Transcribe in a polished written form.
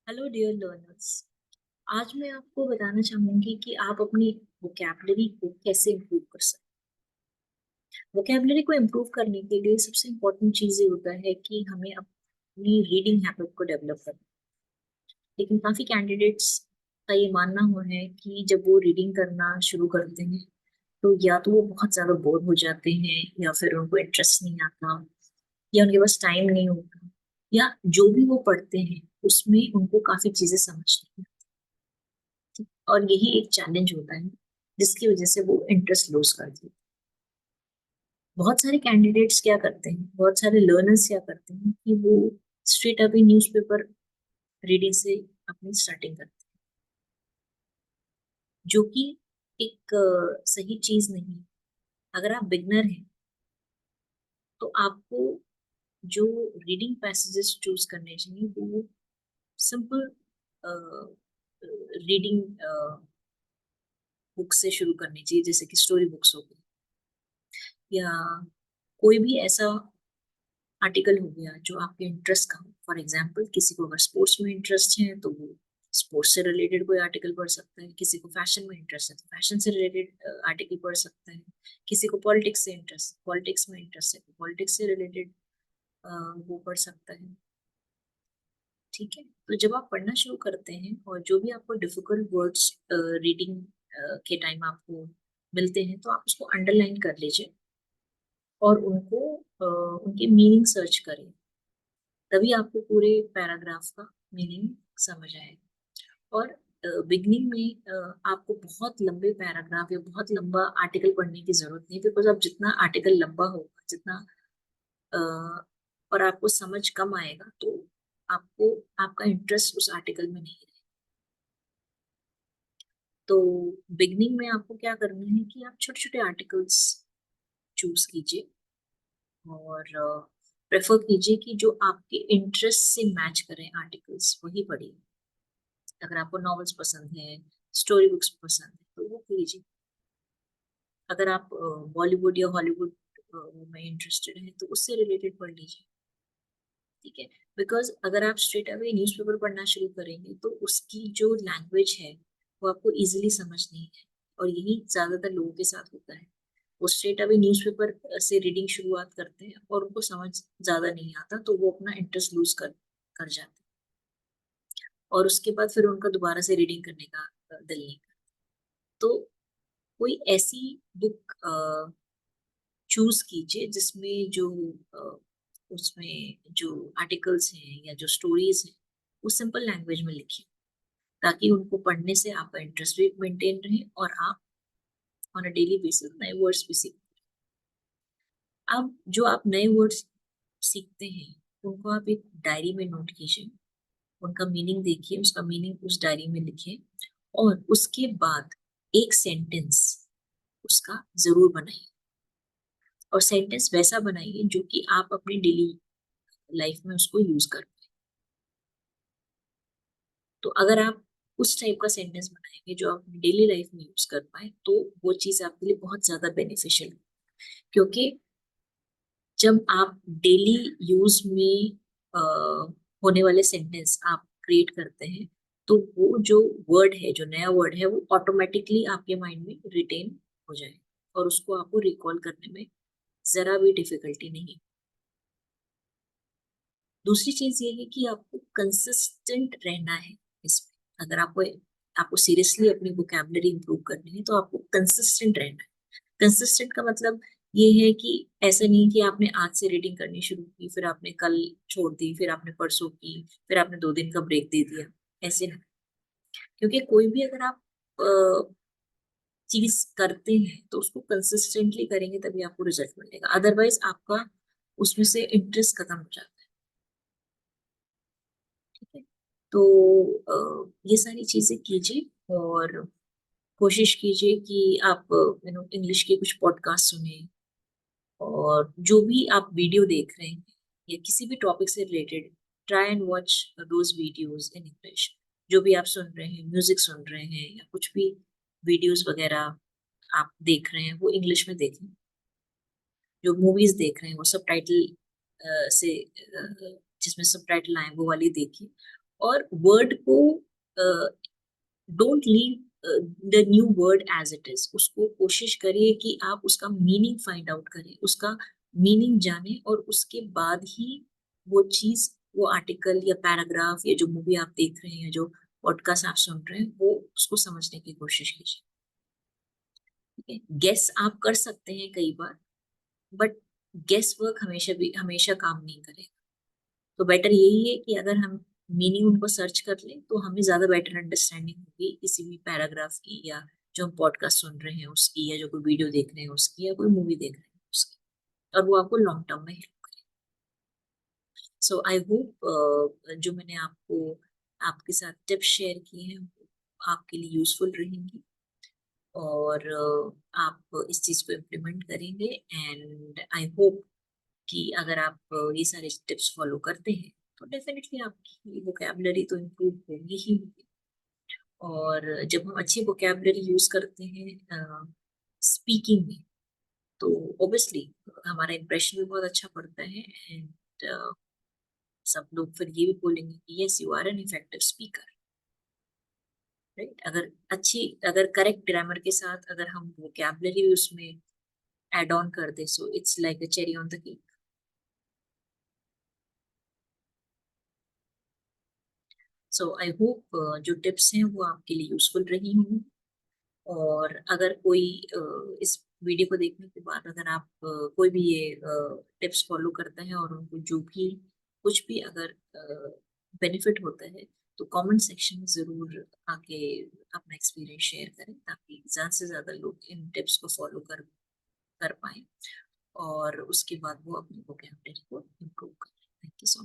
Hello dear learners. आज मैं आपको बताना चाहूंगी कि आप अपनी वोकैबलरी को कैसे इम्प्रूव कर सकते हैं। वोकैबलरी को इम्प्रूव करने के लिए सबसे इम्पोर्टेंट चीज ये होता है कि हमें अपनी रीडिंग हैबिट को डेवलप करना। लेकिन काफी कैंडिडेट्स का ये मानना हुआ है कि जब वो रीडिंग करना शुरू करते हैं तो या तो वो बहुत ज्यादा बोर हो जाते हैं या फिर उनको इंटरेस्ट नहीं आता या उनके पास टाइम नहीं होता या जो भी वो पढ़ते हैं उसमें उनको काफी चीजें समझ नहीं आती। और यही एक चैलेंज होता है जिसकी वजह से वो इंटरेस्ट लूज कर देते हैं। बहुत सारे कैंडिडेट्स क्या करते हैं, बहुत सारे लर्नर्स क्या करते हैं कि वो स्ट्रेट अवे न्यूज़पेपर रीडिंग से अपनी स्टार्टिंग करते हैं, जो कि एक सही चीज नहीं है। अगर आप बिगनर हैं तो आपको जो रीडिंग पैसेजेस चूज करने चाहिए वो सिंपल रीडिंग बुक से शुरू करनी चाहिए, जैसे कि स्टोरी बुक्स हो गई या कोई भी ऐसा आर्टिकल हो गया जो आपके इंटरेस्ट का हो। फॉर एग्जाम्पल, किसी को अगर स्पोर्ट्स में इंटरेस्ट है तो वो स्पोर्ट्स से रिलेटेड कोई आर्टिकल पढ़ सकता है, किसी को फैशन में इंटरेस्ट है तो फैशन से रिलेटेड आर्टिकल पढ़ सकता है, किसी को पॉलिटिक्स में इंटरेस्ट है तो पॉलिटिक्स से रिलेटेड वो पढ़ सकता है। ठीक है, तो जब आप पढ़ना शुरू करते हैं और जो भी आपको डिफिकल्ट वर्ड्स रीडिंग के टाइम आपको मिलते हैं तो आप उसको अंडरलाइन कर लीजिए और उनको उनके मीनिंग सर्च करें। तभी आपको पूरे पैराग्राफ का मीनिंग समझ आएगा। और बिगनिंग में आपको बहुत लंबे पैराग्राफ या बहुत लंबा आर्टिकल पढ़ने की जरूरत नहीं, बिकॉज आप जितना आर्टिकल लंबा होगा जितना अ, और आपको समझ कम आएगा तो आपको आपका इंटरेस्ट उस आर्टिकल में नहीं रहेगा। तो बिगनिंग में आपको क्या करना है कि आप छोटे छोटे आर्टिकल्स चूज कीजिए और प्रेफर कीजिए कि जो आपके इंटरेस्ट से मैच करें आर्टिकल्स वही पढ़िए। अगर आपको नॉवेल्स पसंद है, स्टोरी बुक्स पसंद है तो वो लीजिए। अगर आप बॉलीवुड या हॉलीवुड में इंटरेस्टेड हैं तो उससे रिलेटेड पढ़ लीजिए। ठीक है, बिकॉज अगर आप स्ट्रेट अवे न्यूज़पेपर पढ़ना शुरू करेंगे तो उसकी जो लैंग्वेज है वो आपको इजीली समझ नहीं है। और यही ज्यादातर लोगों के साथ होता है, वो स्ट्रेट अवे न्यूज़पेपर से रीडिंग शुरुआत करते हैं और उनको समझ ज्यादा नहीं आता तो वो अपना इंटरेस्ट लूज कर जाते हैं और उसके बाद फिर उनका दोबारा से रीडिंग करने का दिल नहीं करता। तो कोई ऐसी बुक चूज कीजिए जिसमें जो अ, उसमें जो आर्टिकल्स हैं या जो स्टोरीज हैं वो सिंपल लैंग्वेज में लिखिए, ताकि उनको पढ़ने से आपका इंटरेस्ट भी मेंटेन रहे और आप ऑन अ डेली बेसिस नए वर्ड्स भी सीख। अब जो आप नए वर्ड्स सीखते हैं उनको आप एक डायरी में नोट कीजिए, उनका मीनिंग देखिए, उसका मीनिंग उस डायरी में लिखिए और उसके बाद एक सेंटेंस उसका जरूर बनाइए। और सेंटेंस वैसा बनाइए जो कि आप अपनी डेली लाइफ में उसको यूज कर पाए। तो अगर आप उस टाइप का सेंटेंस बनाएंगे जो आप डेली लाइफ में यूज कर पाए तो वो चीज आपके लिए बहुत ज्यादा बेनिफिशियल है। क्योंकि जब आप डेली यूज में अ, होने वाले सेंटेंस आप क्रिएट करते हैं तो वो जो वर्ड है, जो नया वर्ड है, वो ऑटोमेटिकली आपके माइंड में रिटेन हो जाए और उसको आपको रिकॉल करने में जरा भी डिफिकल्टी नहीं। दूसरी चीज ये है कि आपको कंसिस्टेंट रहना है इसमें। अगर आपको आपको सीरियसली अपनी वोकैबुलरी इंप्रूव करनी है तो आपको कंसिस्टेंट रहना है। कंसिस्टेंट का मतलब ये है कि ऐसा नहीं कि आपने आज से रीडिंग करनी शुरू की, फिर आपने कल छोड़ दी, फिर आपने परसों की, फिर आपने 2 दिन का ब्रेक दे दिया। ऐसे नहीं। क्योंकि कोई भी अगर आप चीज करते हैं तो उसको कंसिस्टेंटली करेंगे तभी आपको रिजल्ट मिलेगा, अदरवाइज आपका उसमें से इंटरेस्ट खत्म हो जाता है। ठीक है, तो ये सारी चीजें कीजिए और कोशिश कीजिए कि आप इंग्लिश के कुछ पॉडकास्ट सुने और जो भी आप वीडियो देख रहे हैं या किसी भी टॉपिक से related, try and watch those videos in English. जो भी आप सुन रहे हैं, म्यूजिक सुन रहे हैं या कुछ भी वीडियोस वगैरह आप देख रहे हैं वो इंग्लिश में देखें। जो मूवीज देख रहे हैं वो सब टाइटल से जिसमें सब टाइटल आए वो वाली देखिए। और वर्ड को don't leave the new word as it is, उसको कोशिश करिए कि आप उसका मीनिंग फाइंड आउट करें, उसका मीनिंग जाने, और उसके बाद ही वो चीज, वो आर्टिकल या पैराग्राफ या जो मूवी आप देख रहे हैं, जो पॉडकास्ट आप सुन रहे हैं, वो उसको समझने की कोशिश कीजिए। ठीक है, गेस आप कर सकते हैं कई बार, बट गेस वर्क हमेशा काम नहीं करेगा। तो बेटर यही है कि अगर हम मीनिंग उनको सर्च कर लें तो हमें ज्यादा बेटर अंडरस्टैंडिंग होगी किसी भी पैराग्राफ की, या जो हम पॉडकास्ट सुन रहे हैं उसकी, या जो कोई वीडियो देख रहे हैं उसकी, या कोई मूवी देख रहे हैं उसकी, और वो आपको लॉन्ग टर्म में हेल्प करेगी। सो आई होप जो मैंने आपको आपके साथ टिप्स शेयर किए हैं वो आपके लिए यूजफुल रहेंगी, और आप इस चीज को इम्प्लीमेंट करेंगे। एंड आई होप कि अगर आप ये सारे टिप्स फॉलो करते हैं तो डेफिनेटली आपकी वोकैबुलरी तो इम्प्रूव होगी ही होगी। और जब हम अच्छी वोकैबुलरी यूज करते हैं स्पीकिंग में, तो ऑब्वियसली हमारा इंप्रेशन भी बहुत अच्छा पड़ता है। एंड सब लोग फिर ये भी बोलेंगे कि yes you are an effective speaker, right. अगर करेक्ट ग्रामर के साथ अगर हम वोकैबुलरी उसमें एड ऑन कर दे, so it's like a cherry on the cake. So I hope जो टिप्स हैं वो आपके लिए यूजफुल रही होंगी। और अगर कोई इस वीडियो को देखने के बाद अगर आप कोई भी ये टिप्स फॉलो करते हैं और उनको जो भी कुछ भी अगर बेनिफिट होता है, तो कमेंट सेक्शन में जरूर आके अपना एक्सपीरियंस शेयर करें, ताकि ज्यादा से ज्यादा लोग इन टिप्स को फॉलो कर पाए, और उसके बाद वो अपनी वोकैबुलरी को इम्प्रूव करें। Thank you so much.